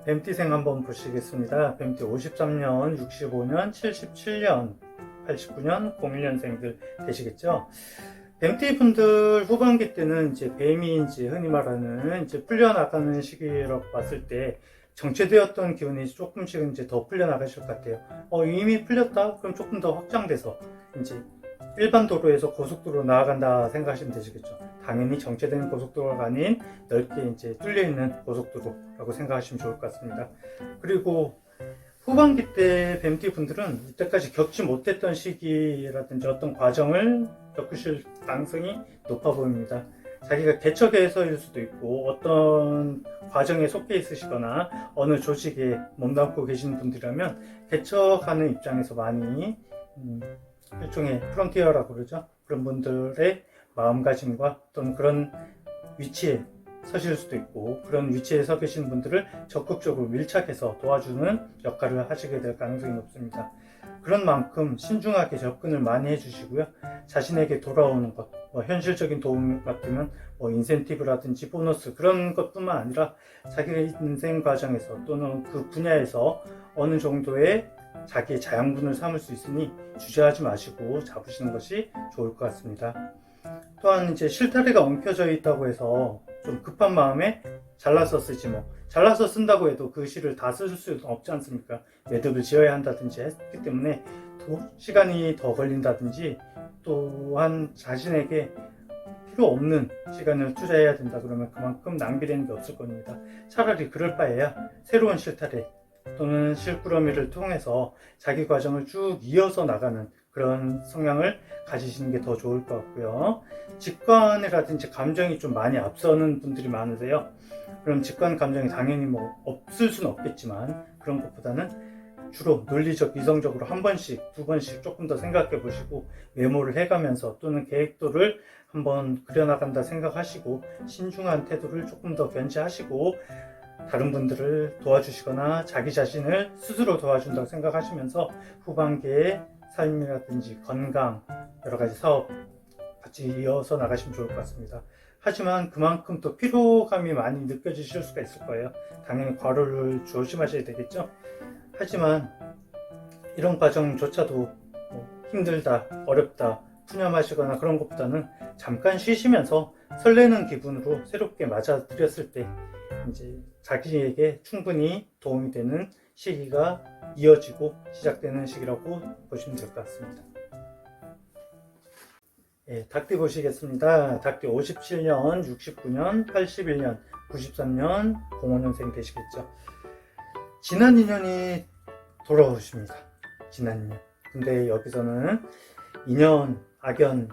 뱀띠생 한번 보시겠습니다. 뱀띠 53년, 65년, 77년, 89년, 01년생들 되시겠죠? 뱀띠 분들 후반기 때는 이제 뱀이 흔히 말하는 풀려나가는 시기라고 봤을 때 정체되었던 기운이 조금씩 더 풀려나가실 것 같아요. 이미 풀렸다? 그럼 조금 더 확장돼서 이제 일반 도로에서 고속도로 나아간다 생각하시면 되시겠죠. 당연히 정체된 고속도로가 아닌 넓게 뚫려있는 고속도로라고 생각하시면 좋을 것 같습니다. 그리고 후반기 때 뱀띠 분들은 이때까지 겪지 못했던 시기라든지 어떤 과정을 겪으실 가능성이 높아 보입니다. 자기가 개척해서일 수도 있고 어떤 과정에 속해 있으시거나 어느 조직에 몸담고 계시는 분들이라면 개척하는 입장에서 많이 일종의 프론티어라고 그러죠. 그런 분들의 마음가짐과 또는 그런 위치에 서실 수도 있고 그런 위치에 서 계신 분들을 적극적으로 밀착해서 도와주는 역할을 하시게 될 가능성이 높습니다. 그런 만큼 신중하게 접근을 많이 해주시고요. 자신에게 돌아오는 것, 현실적인 도움 같으면 인센티브라든지 보너스 그런 것뿐만 아니라 자기의 인생 과정에서 또는 그 분야에서 어느 정도의 자기의 자양분을 삼을 수 있으니 주저하지 마시고 잡으시는 것이 좋을 것 같습니다. 또한 실타래가 엉켜져 있다고 해서 좀 급한 마음에 잘라서 쓰지 잘라서 쓴다고 해도 그 시를 다 쓸 수는 없지 않습니까? 매듭을 지어야 한다든지 했기 때문에 시간이 더 걸린다든지 또한 자신에게 필요 없는 시간을 투자해야 된다 그러면 그만큼 낭비되는 게 없을 겁니다. 차라리 그럴 바에야 새로운 실타래 또는 실꾸러미를 통해서 자기 과정을 쭉 이어서 나가는 그런 성향을 가지시는 게 더 좋을 것 같고요. 직관이라든지 감정이 좀 많이 앞서는 분들이 많으세요. 그럼 직관 감정이 당연히 없을 수는 없겠지만 그런 것보다는 주로 논리적, 이성적으로 한 번씩, 두 번씩 조금 더 생각해 보시고 메모를 해가면서 또는 계획도를 한번 그려나간다 생각하시고 신중한 태도를 조금 더 견지하시고 다른 분들을 도와주시거나 자기 자신을 스스로 도와준다고 생각하시면서 후반기에 삶이라든지 건강, 여러 가지 사업 같이 이어서 나가시면 좋을 것 같습니다. 하지만 그만큼 또 피로감이 많이 느껴지실 수가 있을 거예요. 당연히 과로를 조심하셔야 되겠죠. 하지만 이런 과정조차도 힘들다, 어렵다, 푸념하시거나 그런 것보다는 잠깐 쉬시면서 설레는 기분으로 새롭게 맞아들였을 때 자기에게 충분히 도움이 되는 시기가 이어지고 시작되는 시기라고 보시면 될 것 같습니다. 닭띠 보시겠습니다. 닭띠 57년, 69년, 81년, 93년, 05년생 되시겠죠. 지난 인연이 돌아오십니다. 지난 인연. 근데 여기서는 인연, 악연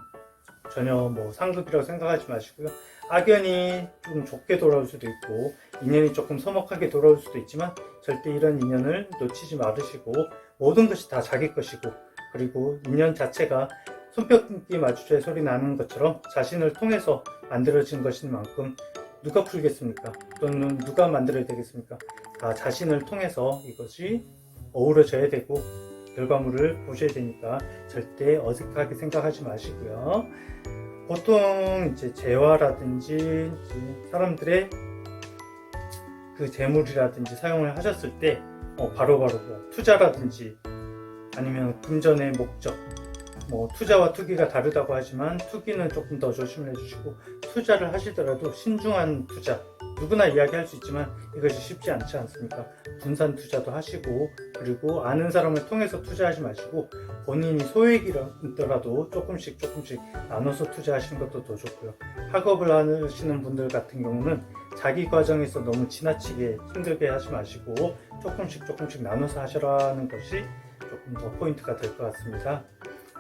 전혀 상극이라고 생각하지 마시고요. 악연이 좀 좋게 돌아올 수도 있고 인연이 조금 서먹하게 돌아올 수도 있지만 절대 이런 인연을 놓치지 말으시고 모든 것이 다 자기 것이고 그리고 인연 자체가 손뼉기 마주쳐야 소리 나는 것처럼 자신을 통해서 만들어진 것인 만큼 누가 풀겠습니까? 또는 누가 만들어야 되겠습니까? 다 자신을 통해서 이것이 어우러져야 되고 결과물을 보셔야 되니까 절대 어색하게 생각하지 마시고요. 보통 재화라든지 사람들의 그 재물이라든지 사용을 하셨을 때 바로바로 투자라든지 아니면 금전의 목적 투자와 투기가 다르다고 하지만 투기는 조금 더 조심을 해주시고 투자를 하시더라도 신중한 투자 누구나 이야기할 수 있지만 이것이 쉽지 않지 않습니까? 분산 투자도 하시고 그리고 아는 사람을 통해서 투자하지 마시고 본인이 소액이더라도 조금씩 나눠서 투자하시는 것도 더 좋고요. 학업을 하시는 분들 같은 경우는 자기 과정에서 너무 지나치게 힘들게 하지 마시고 조금씩 나눠서 하시라는 것이 조금 더 포인트가 될 것 같습니다.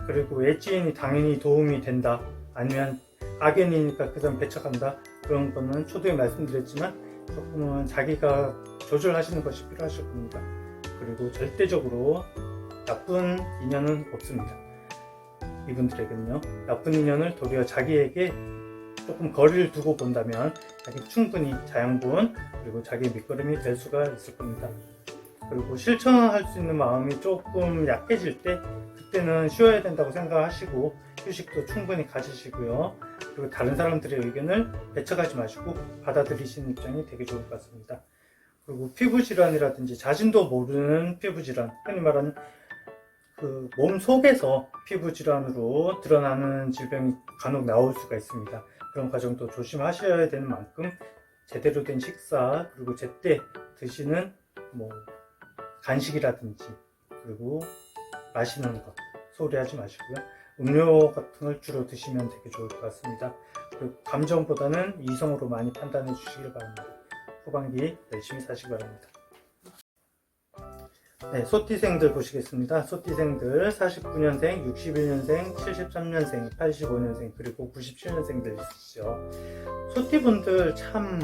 그리고 외지인이 당연히 도움이 된다 아니면 악연이니까 그 사람 배척한다 그런 거는 초두에 말씀드렸지만 조금은 자기가 조절하시는 것이 필요하실 겁니다. 그리고 절대적으로 나쁜 인연은 없습니다. 이분들에게는요. 나쁜 인연을 도리어 자기에게 조금 거리를 두고 본다면 자기 충분히 자양분 그리고 자기의 밑거름이 될 수가 있을 겁니다. 그리고 실천할 수 있는 마음이 조금 약해질 때 그때는 쉬어야 된다고 생각하시고 휴식도 충분히 가지시고요. 그리고 다른 사람들의 의견을 배척하지 마시고 받아들이시는 입장이 되게 좋을 것 같습니다. 그리고 피부 질환이라든지 자신도 모르는 피부 질환, 흔히 말하는 그 몸 속에서 피부 질환으로 드러나는 질병이 간혹 나올 수가 있습니다. 그런 과정도 조심하셔야 되는 만큼 제대로 된 식사, 그리고 제때 드시는 뭐 간식이라든지, 그리고 마시는 것 소홀히 하지 마시고요. 음료 같은 걸 주로 드시면 되게 좋을 것 같습니다. 그리고 감정보다는 이성으로 많이 판단해 주시길 바랍니다. 후반기 열심히 사시기 바랍니다. 네, 소띠생들 보시겠습니다. 소띠생들 49년생, 61년생, 73년생, 85년생, 그리고 97년생들 있으시죠. 소띠분들 참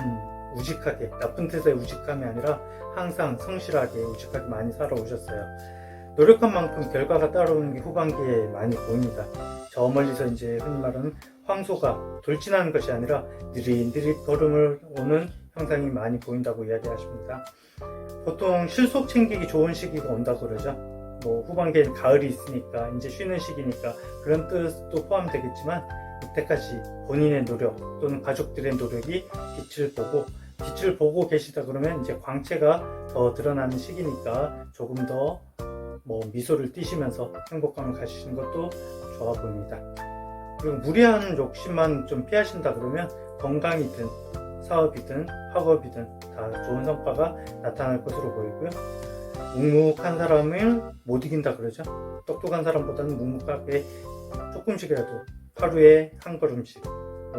우직하게, 나쁜 뜻의 우직함이 아니라 항상 성실하게 우직하게 많이 살아오셨어요. 노력한 만큼 결과가 따라오는 게 후반기에 많이 보입니다. 저 멀리서 이제 흔히 말하는 황소가 돌진하는 것이 아니라 느릿느릿 걸음을 오는 형상이 많이 보인다고 이야기하십니다. 보통 실속 챙기기 좋은 시기가 온다고 그러죠. 뭐 후반기에는 가을이 있으니까 이제 쉬는 시기니까 그런 뜻도 포함되겠지만, 이때까지 본인의 노력 또는 가족들의 노력이 빛을 보고 계시다 그러면 이제 광채가 더 드러나는 시기니까 조금 더 미소를 띠시면서 행복감을 가지시는 것도 좋아 보입니다. 그리고 무리한 욕심만 좀 피하신다 그러면 건강이든 사업이든 학업이든 다 좋은 성과가 나타날 것으로 보이고요. 묵묵한 사람을 못 이긴다 그러죠. 똑똑한 사람보다는 묵묵하게 조금씩이라도 하루에 한 걸음씩,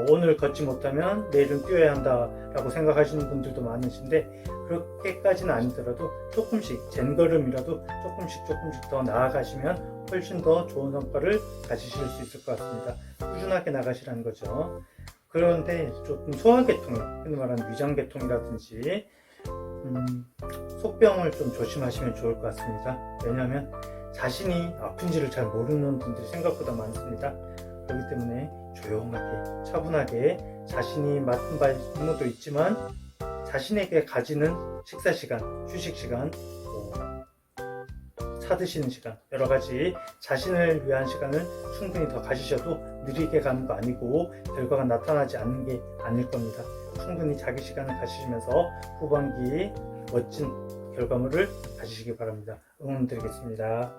오늘 걷지 못하면 내일은 뛰어야 한다라고 생각하시는 분들도 많으신데, 그렇게까지는 아니더라도 조금씩 젠걸음이라도 조금씩 더 나아가시면 훨씬 더 좋은 성과를 가지실 수 있을 것 같습니다. 꾸준하게 나가시라는 거죠. 그런데 조금 소화계통, 흔히 말하는 위장계통이라든지 속병을 좀 조심하시면 좋을 것 같습니다. 왜냐하면 자신이 아픈지를 잘 모르는 분들이 생각보다 많습니다. 그렇기 때문에 조용하게 차분하게 자신이 맡은 바의 임무도 있지만 자신에게 가지는 식사 시간, 휴식 시간, 차 드시는 시간, 여러 가지 자신을 위한 시간을 충분히 더 가지셔도 느리게 가는 거 아니고 결과가 나타나지 않는 게 아닐 겁니다. 충분히 자기 시간을 가지시면서 후반기 멋진 결과물을 가지시기 바랍니다. 응원드리겠습니다.